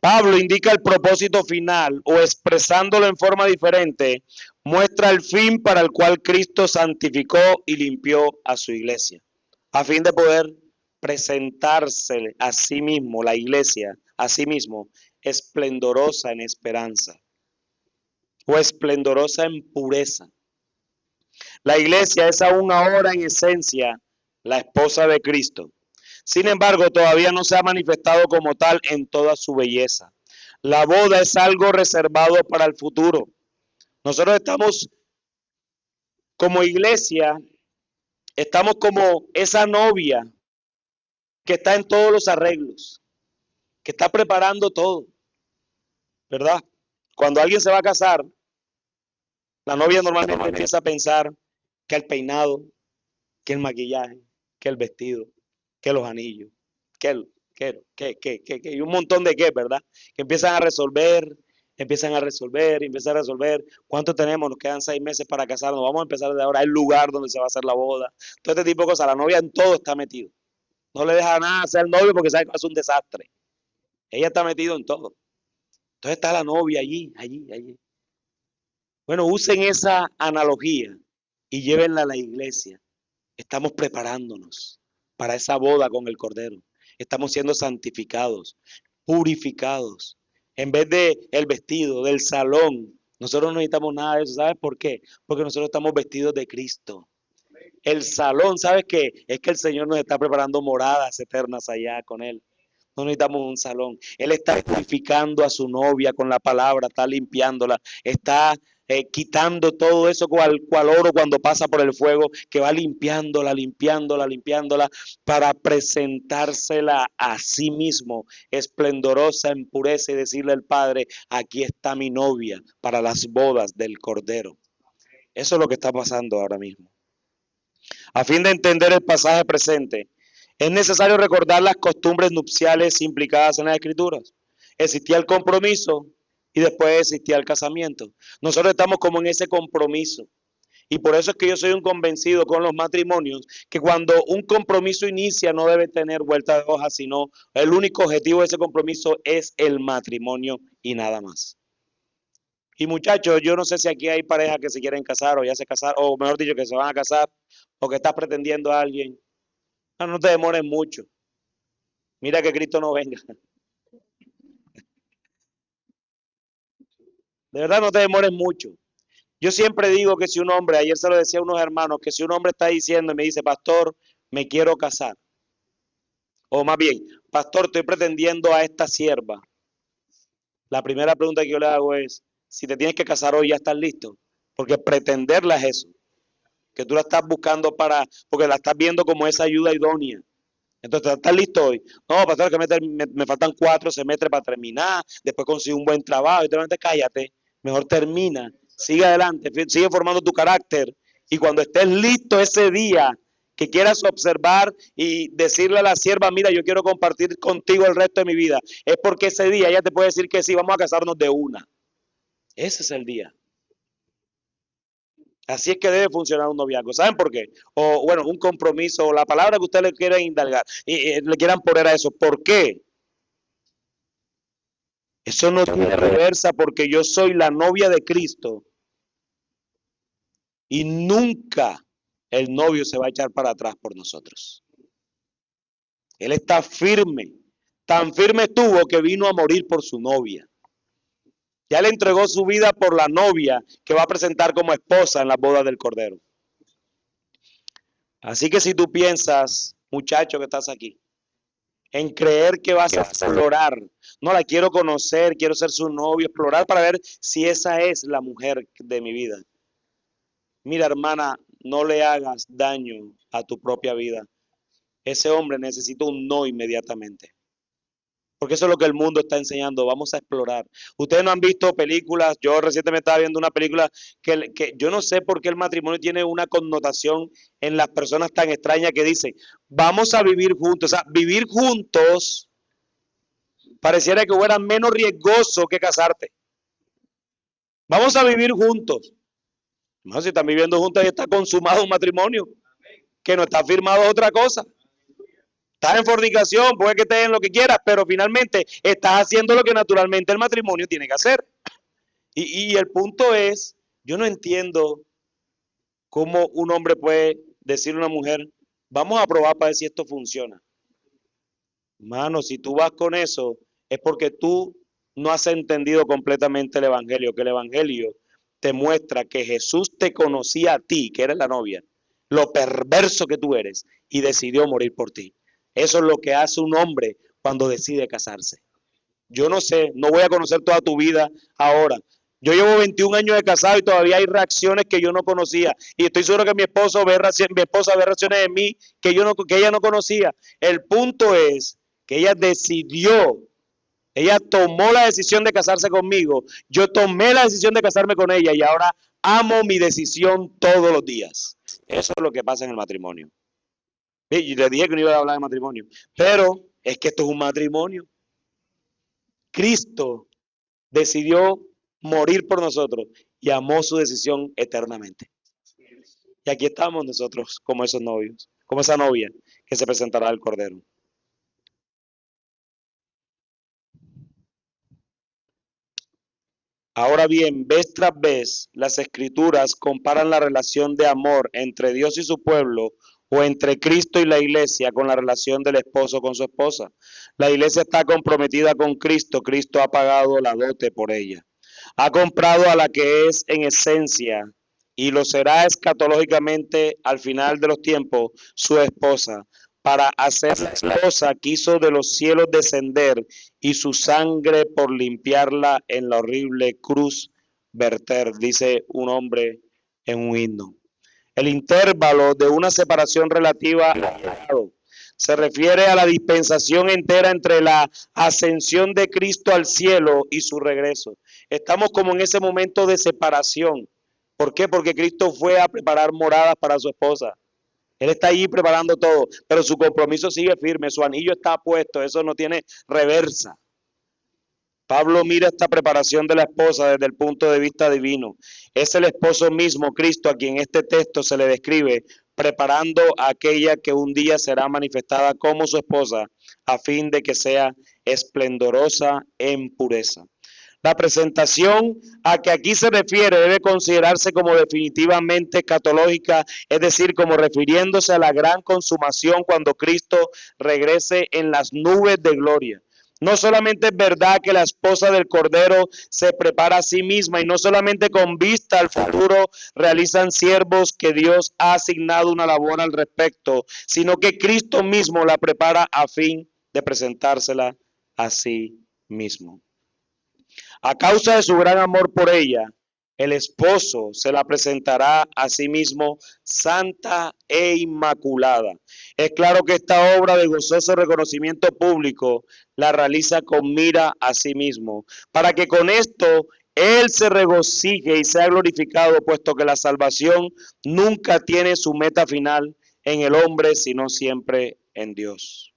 Pablo indica el propósito final o expresándolo en forma diferente, muestra el fin para el cual Cristo santificó y limpió a su iglesia, a fin de poder presentarse a sí mismo, la iglesia, a sí mismo, esplendorosa en esperanza o esplendorosa en pureza. La iglesia es aún ahora en esencia la esposa de Cristo. Sin embargo, todavía no se ha manifestado como tal en toda su belleza. La boda es algo reservado para el futuro. Nosotros estamos como iglesia, estamos como esa novia que está en todos los arreglos, que está preparando todo, ¿verdad? Cuando alguien se va a casar, la novia normalmente empieza a pensar que el peinado, que el maquillaje, que el vestido, que los anillos, y un montón de qué, ¿verdad? Que empiezan a resolver. ¿Cuánto tenemos? Nos quedan 6 meses para casarnos. Vamos a empezar desde ahora. El lugar donde se va a hacer la boda. Todo este tipo de cosas. La novia en todo está metido. No le deja nada hacer al novio porque sabe que es un desastre. Ella está metida en todo. Entonces está la novia allí. Bueno, usen esa analogía y llévenla a la iglesia. Estamos preparándonos para esa boda con el Cordero. Estamos siendo santificados, purificados. En vez de el vestido, del salón, nosotros no necesitamos nada de eso. ¿Sabes por qué? Porque nosotros estamos vestidos de Cristo. El salón, ¿sabes qué? Es que el Señor nos está preparando moradas eternas allá con Él. No necesitamos un salón. Él está purificando a su novia con la palabra, está limpiándola, está quitando todo eso cual oro cuando pasa por el fuego, que va limpiándola para presentársela a sí mismo, esplendorosa en pureza y decirle al Padre, aquí está mi novia para las bodas del Cordero. Eso es lo que está pasando ahora mismo. A fin de entender el pasaje presente, es necesario recordar las costumbres nupciales implicadas en las Escrituras. Existía el compromiso y después existía el casamiento. Nosotros estamos como en ese compromiso. Y por eso es que yo soy un convencido con los matrimonios, que cuando un compromiso inicia no debe tener vuelta de hoja, sino el único objetivo de ese compromiso es el matrimonio y nada más. Y muchachos, yo no sé si aquí hay parejas que se quieren casar o ya se casaron, o mejor dicho, que se van a casar, o que estás pretendiendo a alguien. No te demores mucho. Mira que Cristo no venga. De verdad no te demores mucho. Yo siempre digo que si un hombre, ayer se lo decía a unos hermanos, que si un hombre está diciendo y me dice, pastor, me quiero casar. O más bien, pastor, estoy pretendiendo a esta sierva. La primera pregunta que yo le hago es, si te tienes que casar hoy, ¿ya estás listo? Porque pretenderla es eso. Que tú la estás buscando porque la estás viendo como esa ayuda idónea. Entonces, ¿estás listo hoy? No, pastor, que me faltan 4 semestres para terminar, después consigo un buen trabajo, y te cállate, mejor termina, sigue adelante, sigue formando tu carácter, y cuando estés listo ese día, que quieras observar y decirle a la sierva, mira, yo quiero compartir contigo el resto de mi vida, es porque ese día ella te puede decir que sí, vamos a casarnos de una. Ese es el día. Así es que debe funcionar un noviazgo. ¿Saben por qué? O bueno, un compromiso, o la palabra que ustedes le quieran indagar, y le quieran poner a eso. ¿Por qué? Eso no tiene reversa porque yo soy la novia de Cristo. Y nunca el novio se va a echar para atrás por nosotros. Él está firme. Tan firme estuvo que vino a morir por su novia. Ya le entregó su vida por la novia que va a presentar como esposa en la boda del Cordero. Así que si tú piensas, muchacho que estás aquí, en creer que vas a explorar, no la quiero conocer, quiero ser su novio, explorar para ver si esa es la mujer de mi vida. Mira, hermana, no le hagas daño a tu propia vida. Ese hombre necesita un no inmediatamente. Porque eso es lo que el mundo está enseñando. Vamos a explorar. Ustedes no han visto películas. Yo recientemente estaba viendo una película que yo no sé por qué el matrimonio tiene una connotación en las personas tan extraña que dice, vamos a vivir juntos. O sea, vivir juntos pareciera que fuera menos riesgoso que casarte. Vamos a vivir juntos. No, si están viviendo juntos y está consumado un matrimonio, que no está firmado otra cosa. Estás en fornicación, puede que estés en lo que quieras, pero finalmente estás haciendo lo que naturalmente el matrimonio tiene que hacer. Y el punto es, yo no entiendo cómo un hombre puede decirle a una mujer, vamos a probar para ver si esto funciona. Mano, si tú vas con eso, es porque tú no has entendido completamente el Evangelio, que el Evangelio te muestra que Jesús te conocía a ti, que eres la novia, lo perverso que tú eres, y decidió morir por ti. Eso es lo que hace un hombre cuando decide casarse. Yo no sé, no voy a conocer toda tu vida ahora. Yo llevo 21 años de casado y todavía hay reacciones que yo no conocía. Y estoy seguro que mi esposa ve reacciones de mí que ella no conocía. El punto es que ella decidió, ella tomó la decisión de casarse conmigo. Yo tomé la decisión de casarme con ella y ahora amo mi decisión todos los días. Eso es lo que pasa en el matrimonio. Y le dije que no iba a hablar de matrimonio, pero es que esto es un matrimonio. Cristo decidió morir por nosotros y amó su decisión eternamente. Y aquí estamos nosotros como esos novios, como esa novia que se presentará al Cordero. Ahora bien, vez tras vez, las Escrituras comparan la relación de amor entre Dios y su pueblo o entre Cristo y la iglesia con la relación del esposo con su esposa. La iglesia está comprometida con Cristo, Cristo ha pagado la dote por ella. Ha comprado a la que es en esencia y lo será escatológicamente al final de los tiempos su esposa. Para hacer la esposa quiso de los cielos descender y su sangre por limpiarla en la horrible cruz verter, dice un hombre en un himno. El intervalo de una separación relativa al pecado se refiere a la dispensación entera entre la ascensión de Cristo al cielo y su regreso. Estamos como en ese momento de separación. ¿Por qué? Porque Cristo fue a preparar moradas para su esposa. Él está allí preparando todo, pero su compromiso sigue firme, su anillo está puesto, eso no tiene reversa. Pablo mira esta preparación de la esposa desde el punto de vista divino. Es el esposo mismo, Cristo, a quien este texto se le describe, preparando a aquella que un día será manifestada como su esposa, a fin de que sea esplendorosa en pureza. La presentación a que aquí se refiere debe considerarse como definitivamente escatológica, es decir, como refiriéndose a la gran consumación cuando Cristo regrese en las nubes de gloria. No solamente es verdad que la esposa del Cordero se prepara a sí misma y no solamente con vista al futuro realizan siervos que Dios ha asignado una labor al respecto, sino que Cristo mismo la prepara a fin de presentársela a sí mismo. A causa de su gran amor por ella, el esposo se la presentará a sí mismo santa e inmaculada. Es claro que esta obra de gozoso reconocimiento público la realiza con mira a sí mismo, para que con esto él se regocije y sea glorificado, puesto que la salvación nunca tiene su meta final en el hombre, sino siempre en Dios.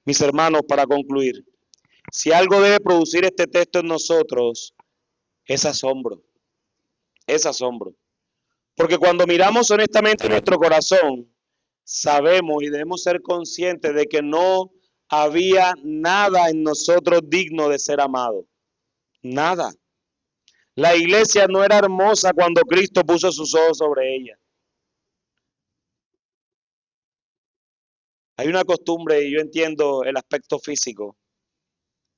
Mis hermanos, para concluir, si algo debe producir este texto en nosotros, es asombro. Es asombro. Porque cuando miramos honestamente nuestro corazón, sabemos y debemos ser conscientes de que no había nada en nosotros digno de ser amado. Nada. La iglesia no era hermosa cuando Cristo puso sus ojos sobre ella. Hay una costumbre, y yo entiendo el aspecto físico,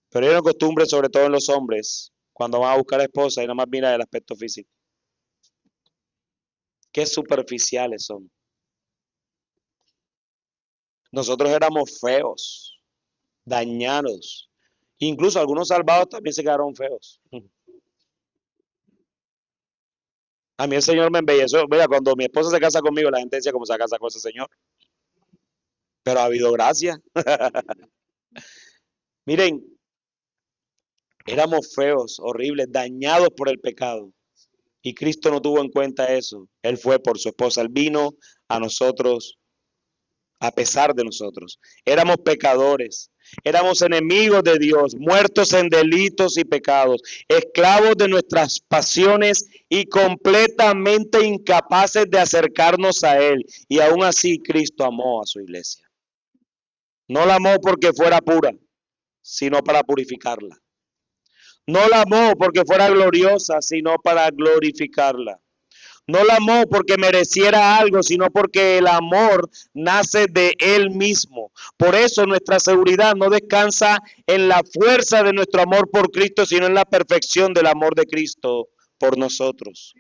pero hay una costumbre sobre todo en los hombres, cuando van a buscar a esposa y nada más mira el aspecto físico. Qué superficiales son. Nosotros éramos feos, dañados. Incluso algunos salvados también se quedaron feos. A mí el Señor me embelleció. Mira, cuando mi esposa se casa conmigo, la gente decía cómo se casa con ese Señor. Pero ha habido gracia. Miren, éramos feos, horribles, dañados por el pecado. Y Cristo no tuvo en cuenta eso. Él fue por su esposa. Él vino a nosotros a pesar de nosotros. Éramos pecadores. Éramos enemigos de Dios, muertos en delitos y pecados, esclavos de nuestras pasiones y completamente incapaces de acercarnos a Él. Y aún así Cristo amó a su iglesia. No la amó porque fuera pura, sino para purificarla. No la amó porque fuera gloriosa, sino para glorificarla. No la amó porque mereciera algo, sino porque el amor nace de Él mismo. Por eso nuestra seguridad no descansa en la fuerza de nuestro amor por Cristo, sino en la perfección del amor de Cristo por nosotros.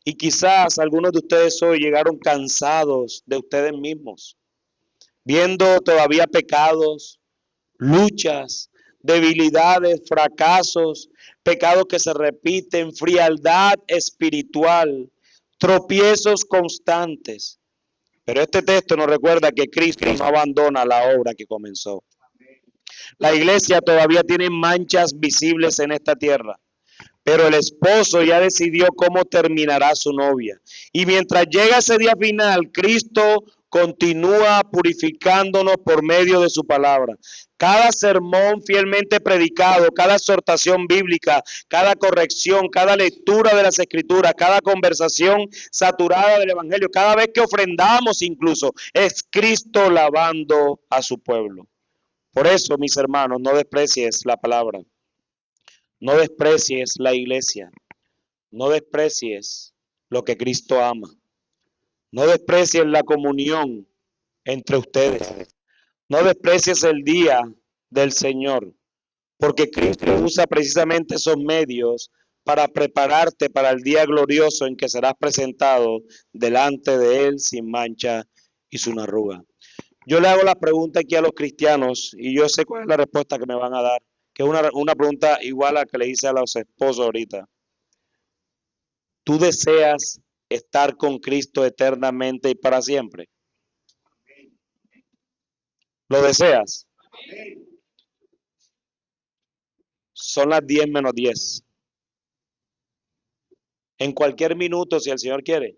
Y quizás algunos de ustedes hoy llegaron cansados de ustedes mismos, viendo todavía pecados, luchas, debilidades, fracasos, pecados que se repiten, frialdad espiritual, tropiezos constantes. Pero este texto nos recuerda que Cristo no abandona la obra que comenzó. La iglesia todavía tiene manchas visibles en esta tierra, pero el esposo ya decidió cómo terminará su novia. Y mientras llega ese día final, Cristo continúa purificándonos por medio de su palabra. Cada sermón fielmente predicado, cada exhortación bíblica, cada corrección, cada lectura de las escrituras, cada conversación saturada del evangelio, cada vez que ofrendamos incluso, es Cristo lavando a su pueblo. Por eso, mis hermanos, no desprecies la palabra. No desprecies la iglesia. No desprecies lo que Cristo ama. No desprecies la comunión entre ustedes. No desprecies el día del Señor, porque Cristo usa precisamente esos medios para prepararte para el día glorioso en que serás presentado delante de Él sin mancha y sin arruga. Yo le hago la pregunta aquí a los cristianos y yo sé cuál es la respuesta que me van a dar, que es una pregunta igual a la que le hice a los esposos ahorita. ¿Tú deseas estar con Cristo eternamente y para siempre? ¿Lo deseas? Son las 10 menos 10. En cualquier minuto, si el Señor quiere,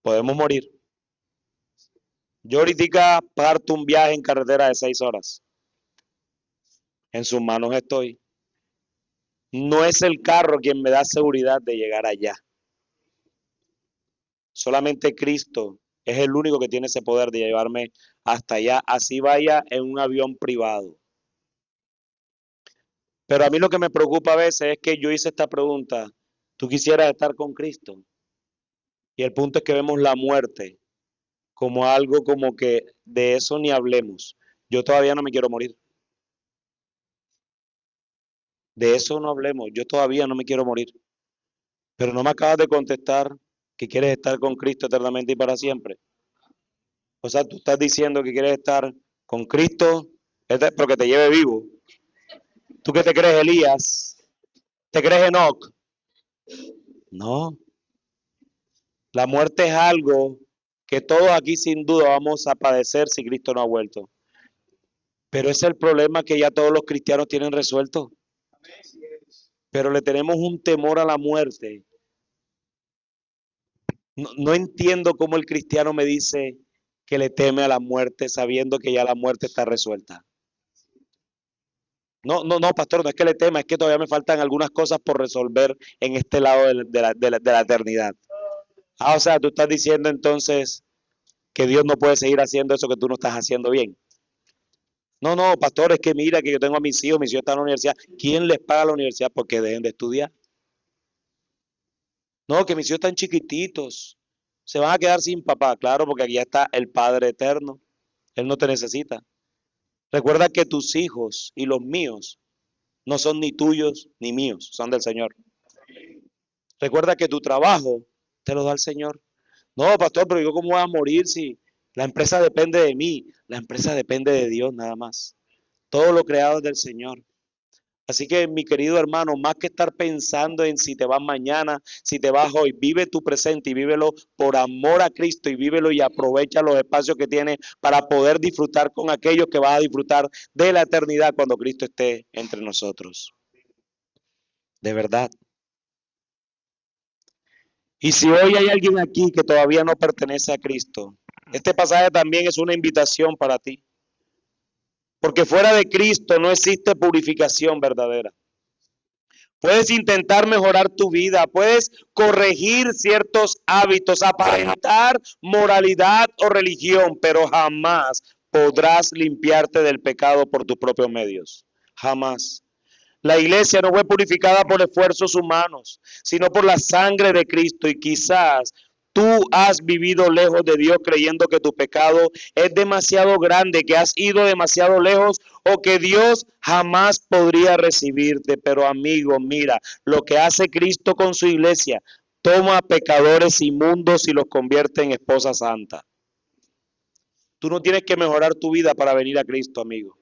podemos morir. Yo ahorita parto un viaje en carretera de 6 horas. En sus manos estoy. No es el carro quien me da seguridad de llegar allá. Solamente Cristo es el único que tiene ese poder de llevarme hasta allá, así vaya en un avión privado. Pero a mí lo que me preocupa a veces es que yo hice esta pregunta, ¿tú quisieras estar con Cristo? Y el punto es que vemos la muerte como algo como que de eso ni hablemos. Yo todavía no me quiero morir. De eso no hablemos. Yo todavía no me quiero morir. Pero no me acabas de contestar que quieres estar con Cristo eternamente y para siempre. O sea, tú estás diciendo que quieres estar con Cristo, pero que te lleve vivo. ¿Tú qué te crees, Elías? ¿Te crees Enoch? No. La muerte es algo que todos aquí sin duda vamos a padecer si Cristo no ha vuelto. Pero ese es el problema que ya todos los cristianos tienen resuelto. Pero le tenemos un temor a la muerte. No entiendo cómo el cristiano me dice que le teme a la muerte sabiendo que ya la muerte está resuelta. No, pastor, no es que le tema, es que todavía me faltan algunas cosas por resolver en este lado de la eternidad. O sea, tú estás diciendo entonces que Dios no puede seguir haciendo eso que tú no estás haciendo bien. No, pastor, es que mira que yo tengo a mis hijos están en la universidad. ¿Quién les paga la universidad? Porque dejen de estudiar. No, que mis hijos están chiquititos. Se van a quedar sin papá. Claro, porque aquí está el Padre Eterno. Él no te necesita. Recuerda que tus hijos y los míos no son ni tuyos ni míos, son del Señor. Recuerda que tu trabajo te lo da el Señor. No, pastor, pero yo cómo voy a morir si la empresa depende de mí. La empresa depende de Dios nada más. Todo lo creado es del Señor. Así que, mi querido hermano, más que estar pensando en si te vas mañana, si te vas hoy, vive tu presente y vívelo por amor a Cristo y vívelo y aprovecha los espacios que tienes para poder disfrutar con aquellos que vas a disfrutar de la eternidad cuando Cristo esté entre nosotros. De verdad. Y si hoy hay alguien aquí que todavía no pertenece a Cristo, este pasaje también es una invitación para ti. Porque fuera de Cristo no existe purificación verdadera. Puedes intentar mejorar tu vida, puedes corregir ciertos hábitos, aparentar moralidad o religión, pero jamás podrás limpiarte del pecado por tus propios medios. Jamás. La iglesia no fue purificada por esfuerzos humanos, sino por la sangre de Cristo. Y quizás tú has vivido lejos de Dios creyendo que tu pecado es demasiado grande, que has ido demasiado lejos o que Dios jamás podría recibirte. Pero amigo, mira, lo que hace Cristo con su iglesia, toma pecadores inmundos y los convierte en esposa santa. Tú no tienes que mejorar tu vida para venir a Cristo, amigo.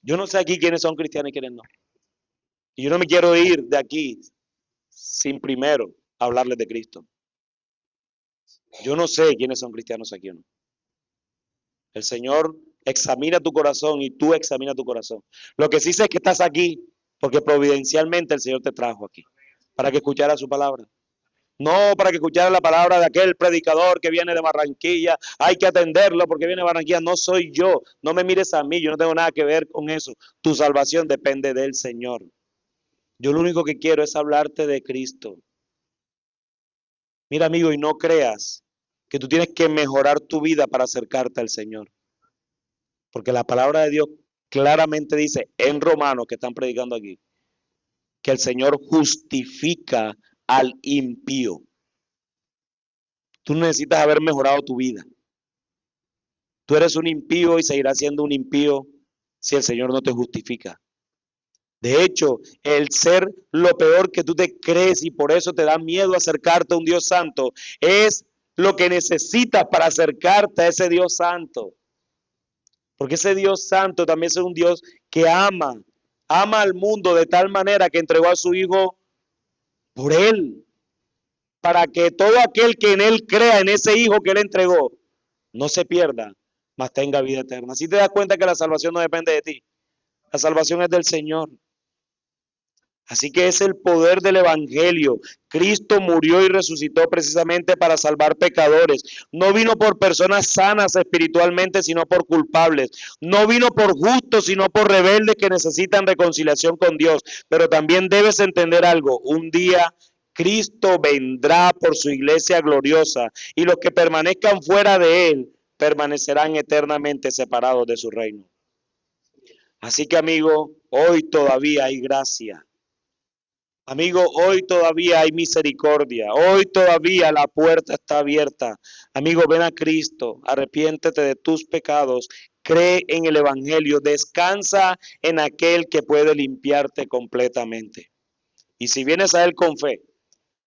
Yo no sé aquí quiénes son cristianos y quiénes no. Y yo no me quiero ir de aquí sin primero hablarles de Cristo. Yo no sé quiénes son cristianos aquí o no. El Señor examina tu corazón y tú examina tu corazón. Lo que sí sé es que estás aquí porque providencialmente el Señor te trajo aquí para que escuchara su palabra. No para que escuchara la palabra de aquel predicador que viene de Barranquilla. Hay que atenderlo porque viene de Barranquilla. No soy yo. No me mires a mí. Yo no tengo nada que ver con eso. Tu salvación depende del Señor. Yo lo único que quiero es hablarte de Cristo. Mira, amigo, y no creas que tú tienes que mejorar tu vida para acercarte al Señor. Porque la palabra de Dios claramente dice en Romanos, que están predicando aquí, que el Señor justifica al impío. Tú necesitas haber mejorado tu vida. Tú eres un impío y seguirás siendo un impío si el Señor no te justifica. De hecho, el ser lo peor que tú te crees y por eso te da miedo acercarte a un Dios santo, es lo que necesitas para acercarte a ese Dios santo. Porque ese Dios santo también es un Dios que ama al mundo de tal manera que entregó a su Hijo por él, para que todo aquel que en él crea, en ese Hijo que él entregó, no se pierda, mas tenga vida eterna. Así te das cuenta que la salvación no depende de ti, la salvación es del Señor. Así que es el poder del Evangelio. Cristo murió y resucitó precisamente para salvar pecadores. No vino por personas sanas espiritualmente, sino por culpables. No vino por justos, sino por rebeldes que necesitan reconciliación con Dios. Pero también debes entender algo. Un día Cristo vendrá por su iglesia gloriosa y los que permanezcan fuera de él permanecerán eternamente separados de su reino. Así que, amigo, hoy todavía hay gracia. Amigo, hoy todavía hay misericordia, hoy todavía la puerta está abierta. Amigo, ven a Cristo, arrepiéntete de tus pecados, cree en el Evangelio, descansa en aquel que puede limpiarte completamente. Y si vienes a Él con fe,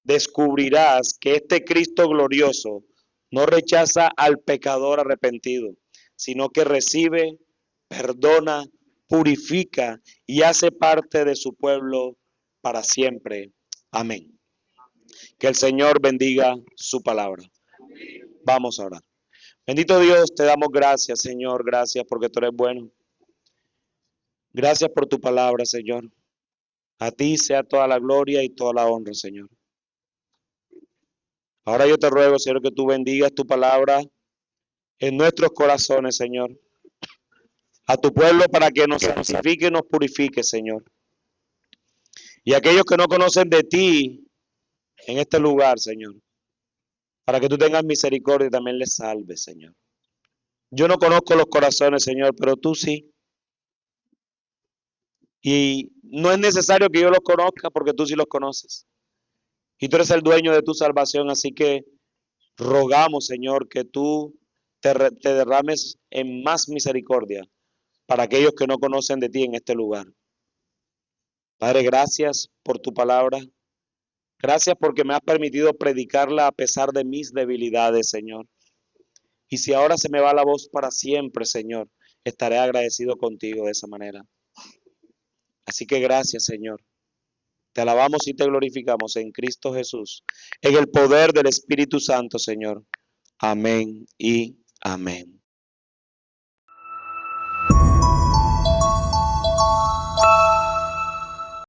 descubrirás que este Cristo glorioso no rechaza al pecador arrepentido, sino que recibe, perdona, purifica y hace parte de su pueblo para siempre. Amén. Que el Señor bendiga su palabra. Vamos a orar. Bendito Dios, te damos gracias, Señor. Gracias porque tú eres bueno. Gracias por tu palabra, Señor. A ti sea toda la gloria y toda la honra, Señor. Ahora yo te ruego, Señor, que tú bendigas tu palabra en nuestros corazones, Señor. A tu pueblo para que nos santifique y nos purifique, Señor. Y aquellos que no conocen de ti en este lugar, Señor, para que tú tengas misericordia y también les salves, Señor. Yo no conozco los corazones, Señor, pero tú sí. Y no es necesario que yo los conozca porque tú sí los conoces. Y tú eres el dueño de tu salvación, así que rogamos, Señor, que tú te derrames en más misericordia para aquellos que no conocen de ti en este lugar. Padre, gracias por tu palabra. Gracias porque me has permitido predicarla a pesar de mis debilidades, Señor. Y si ahora se me va la voz para siempre, Señor, estaré agradecido contigo de esa manera. Así que gracias, Señor. Te alabamos y te glorificamos en Cristo Jesús, en el poder del Espíritu Santo, Señor. Amén y amén.